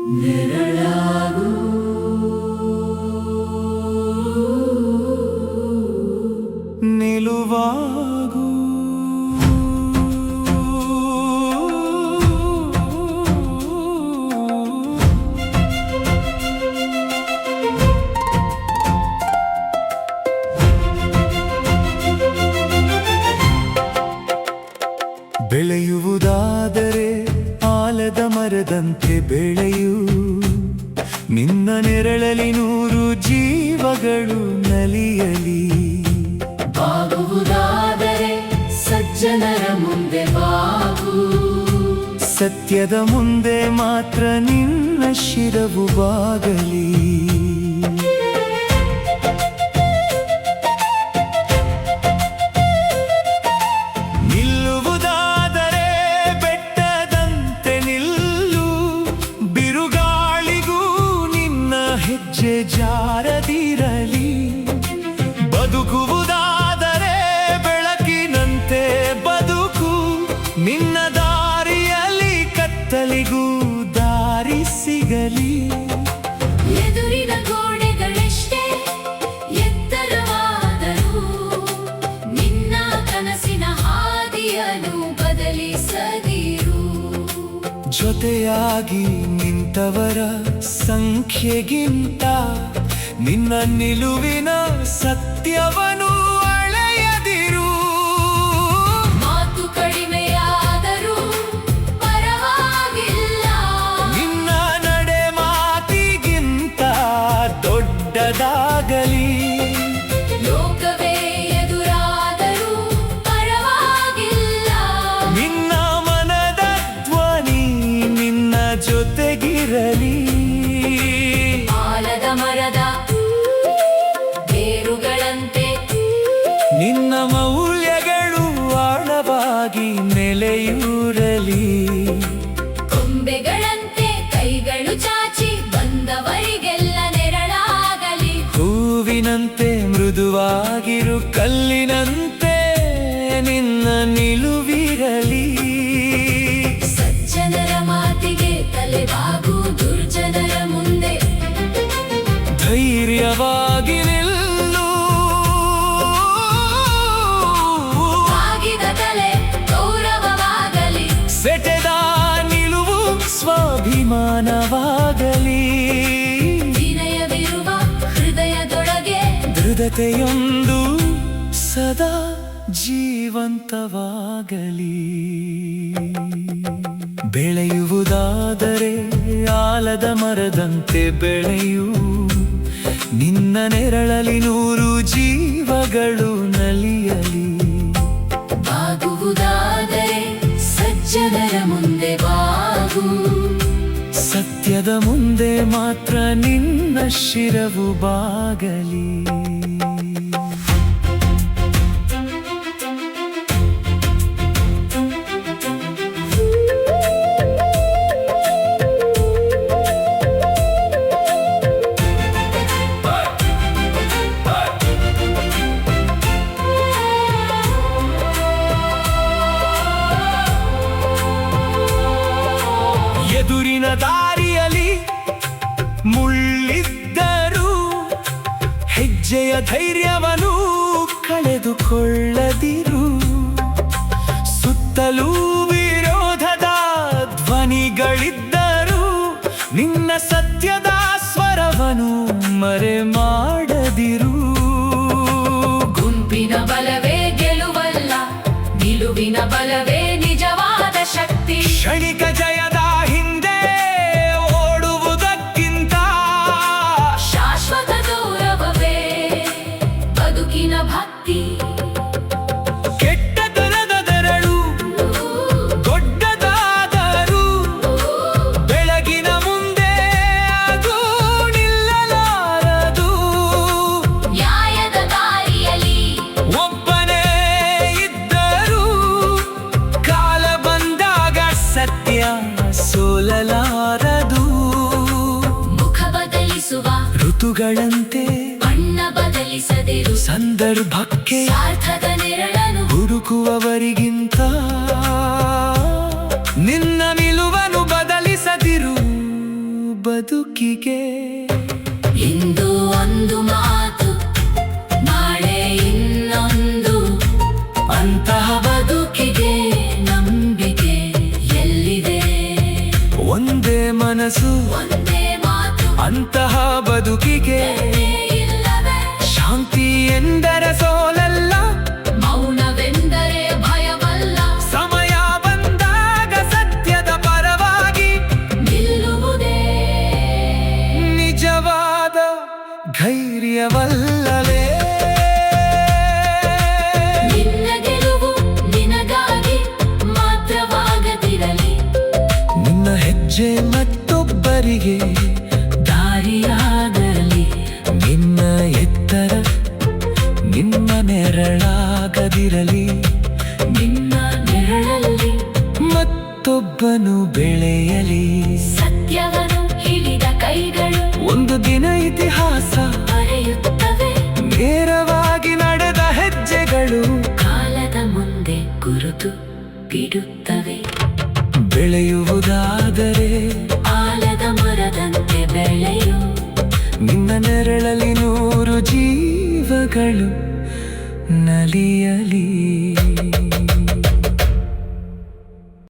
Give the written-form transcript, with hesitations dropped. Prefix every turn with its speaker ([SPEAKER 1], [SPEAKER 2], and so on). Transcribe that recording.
[SPEAKER 1] ನೆರಳಾಗು
[SPEAKER 2] ನಿಲುವಾಗು ಬೆಳೆಯುವುದಾದರೆ ಆಲದ ಮರದಂತೆ ಬೆಳೆಯು, ನಿನ್ನ ನೆರಳಲಿ 100 ಜೀವಗಳು ನಲಿಯಲಿ.
[SPEAKER 1] ಬಾಗುವುದಾದರೆ ಸಜ್ಜನರ ಮುಂದೆ ಬಾಗು,
[SPEAKER 2] ಸತ್ಯದ ಮುಂದೆ ಮಾತ್ರ ನಿನ್ನ ಶಿರವು ಬಾಗಲಿ. ನಿಲ್ಲುವುದಾದರೆ ಬೆಟ್ಟದಂತೆ ನಿಲ್ಲು, ಬಿರುಗಾಳಿಗೂ ನಿನ್ನ ಹೆಜ್ಜೆ ಜಾರದಿರಲಿ. ಬದುಕುವುದಾದರೆ ಬೆಳಕಿನಂತೆ ಬದುಕು, ನಿನ್ನ ದಾರಿಯಲ್ಲಿ ಕತ್ತಲಿಗೂ ದಾರಿ ಸಿಗಲಿ.
[SPEAKER 1] ಎದುರಿನ ಗೋಡೆಗಳೆಷ್ಟೇ ಎತ್ತರವಾದರೂ ನಿನ್ನ ಕನಸಿನ ಹಾದಿಯನ್ನು ಬದಲಿಸದಿರು.
[SPEAKER 2] ಜೊತೆಯಾಗಿ ನಿಂತವರ ಸಂಖ್ಯೆಗಿಂತ ನಿನ್ನ ನಿಲುವಿನ ಸತ್ಯವನ್ನು ಅಳೆಯದಿರು.
[SPEAKER 1] ಮಾತು ಕಡಿಮೆಯಾದರೂ ಪರವಾಗಿಲ್ಲ,
[SPEAKER 2] ನಿನ್ನ ನಡೆ ಮಾತಿಗಿಂತ ದೊಡ್ಡದಾಗಲಿ.
[SPEAKER 1] ಲೋಕವೇ ಎದುರಾದರೂ ಪರವಾಗಿಲ್ಲ,
[SPEAKER 2] ನಿನ್ನ ಮನದ ಧ್ವನಿ ನಿನ್ನ ಜೊತೆಗಿರಲಿ.
[SPEAKER 1] ಆಲದ ಮರದ ಬೇರುಗಳಂತೆ
[SPEAKER 2] ನಿನ್ನ ಮೌಲ್ಯಗಳು ಆಳವಾಗಿ ನೆಲೆಯೂರಲಿ.
[SPEAKER 1] ಕೊಂಬೆಗಳಂತೆ ಕೈಗಳು ಚಾಚಿ ಬಂದವರಿಗೆಲ್ಲ ನೆರಳಾಗಲಿ.
[SPEAKER 2] ಹೂವಿನಂತೆ ಮೃದುವಾಗಿರು, ಕಲ್ಲಿನಂತೆ ನಿನ್ನ ನಿಲುವಿರಲಿ.
[SPEAKER 1] ಸಜ್ಜನರ ಮಾತಿಗೆ ತಲೆಬಾಗು, ದುರ್ಜನರ ಮುಂದೆ
[SPEAKER 2] ಧೈರ್ಯವಾಗಿ ನಿಲ್ಲು.
[SPEAKER 1] ಬಾಗಿದ ತಲೆ ಗೌರವವಾಗಲಿ,
[SPEAKER 2] ಸೆಟೆದ ನಿಲುವು ಸ್ವಾಭಿಮಾನವಾಗಲಿ.
[SPEAKER 1] ವಿನಯವಿರುವ ಹೃದಯದೊಳಗೆ
[SPEAKER 2] ದೃಢತೆಯೊಂದು ಸದಾ ಜೀವಂತವಾಗಲಿ. ಬೆಳೆಯುವುದಾದರೆ ಆಲದ ಮರದಂತೆ ಬೆಳೆಯು, ನಿನ್ನ ನೆರಳಲಿ 100 ಜೀವಗಳು ನಲಿಯಲಿ.
[SPEAKER 1] ಬಾಗುವುದಾದರೆ ಸಜ್ಜನರ ಮುಂದೆ ಬಾಗು,
[SPEAKER 2] ಸತ್ಯದ ಮುಂದೆ ಮಾತ್ರ ನಿನ್ನ ಶಿರವು ಬಾಗಲಿ. ಎದುರಿನ ದಾರಿಯಲ್ಲಿ ಮುಳ್ಳಿದ್ದರೂ ಹೆಜ್ಜೆಯ ಧೈರ್ಯವನ್ನು ಕಳೆದುಕೊಳ್ಳದಿರು. ಸುತ್ತಲೂ ವಿರೋಧದ ಧ್ವನಿಗಳಿದ್ದರೂ ನಿನ್ನ ಸತ್ಯದ ಸ್ವರವನ್ನು ಮರೆ ಮಾಡದಿರು.
[SPEAKER 1] ಗುಂಪಿನ ಬಲವೇ ಗೆಲುವಲ್ಲ, ನಿಲುವಿನ ಬಲವೇ ನಿಜವಾದ ಶಕ್ತಿ.
[SPEAKER 2] ಕ್ಷಣಿಕ ಜಯದ ಹಿಂದೆ ಓಡುವುದಕ್ಕಿಂತ
[SPEAKER 1] ಶಾಶ್ವತ ಗೌರವವೇ ಬದುಕಿನ ಭಕ್ತಿ.
[SPEAKER 2] ಕೆಟ್ಟತನದ ನೆರಳು ದೊಡ್ಡದಾದರೂ ಬೆಳಗಿನ ಮುಂದೆ ಅದು ನಿಲ್ಲಲಾರದು.
[SPEAKER 1] ನ್ಯಾಯದ ದಾರಿಯಲ್ಲಿ
[SPEAKER 2] ಒಬ್ಬನೇ ಇದ್ದರೂ ಕಾಲ ಬಂದಾಗ ಸತ್ಯ ಸೋಲಲಾರದು.
[SPEAKER 1] ಮುಖ ಬದಲಿಸುವ
[SPEAKER 2] ಋತುಗಳಂತೆ
[SPEAKER 1] ಬಣ್ಣ ಬದಲಿಸದಿರು.
[SPEAKER 2] ಸಂದರ್ಭಕ್ಕೆ
[SPEAKER 1] ಸ್ವಾರ್ಥದ ನೆರಳನು
[SPEAKER 2] ಹುಡುಕುವವರಿಗಿಂತ ನಿನ್ನ ನಿಲುವನ್ನು ಬದಲಿಸದಿರು. ಬದುಕಿಗೆ.
[SPEAKER 1] ಇಂದು ಒಂದು ಮಾತು, ನಾಳೆ ಇನ್ನೊಂದು,
[SPEAKER 2] ಅಂತಹ
[SPEAKER 1] ಬದುಕಿಗೆ ನಂಬಿಕೆ ಎಲ್ಲಿದೆ?
[SPEAKER 2] ಒಂದೇ ಮನಸ್ಸು,
[SPEAKER 1] ಒಂದೇ ಮಾತು,
[SPEAKER 2] ಅಂತಹ ಬದುಕಿಗೆ
[SPEAKER 1] ಇಲ್ಲವೇ?
[SPEAKER 2] ಶಾಂತಿ ಎಂದರೆ ಸೋಲಲ್ಲ,
[SPEAKER 1] ಮೌನವೆಂದರೆ ಭಯವಲ್ಲ,
[SPEAKER 2] ಸಮಯ ಬಂದಾಗ ಸತ್ಯದ ಪರವಾಗಿ
[SPEAKER 1] ನಿಲ್ಲುವುದೇ
[SPEAKER 2] ನಿಜವಾದ ಧೈರ್ಯವಲ್ಲವೇ?
[SPEAKER 1] ನಿನ್ನ ಗೆಲುವು ನಿನಗಾಗಿ ಮಾತ್ರವಾಗದಿರಲಿ,
[SPEAKER 2] ನಿನ್ನ ಹೆಜ್ಜೆ ಮತ್ತೊಬ್ಬರಿಗೆ
[SPEAKER 1] ದಾರಿಯಾಗಲಿ.
[SPEAKER 2] ನಿನ್ನ ಎತ್ತರ ನಿಮ್ಮ ನೆರಳಾಗದಿರಲಿ,
[SPEAKER 1] ನಿನ್ನ ನೆರಳಲ್ಲಿ
[SPEAKER 2] ಮತ್ತೊಬ್ಬನು ಬೆಳೆಯಲಿ.
[SPEAKER 1] ಸತ್ಯವನ್ನು ಹಿಡಿದ ಕೈಗಳು
[SPEAKER 2] ಒಂದು ದಿನ ಇತಿಹಾಸ
[SPEAKER 1] ಬರೆಯುತ್ತವೆ,
[SPEAKER 2] ನೇರವಾಗಿ ನಡೆದ ಹೆಜ್ಜೆಗಳು
[SPEAKER 1] ಕಾಲದ ಮುಂದೆ ಗುರುತು ಬಿಡುತ್ತವೆ.
[SPEAKER 2] ಬೆಳೆಯುವುದಾದರೆ
[SPEAKER 1] ಆಲದ ಮರದಂತೆ ಬೆಳೆಯು,
[SPEAKER 2] ನಿನ್ನ ನೆರಳಲ್ಲಿ 100 ಜೀವಗಳು ನಲಿಯಲಿ.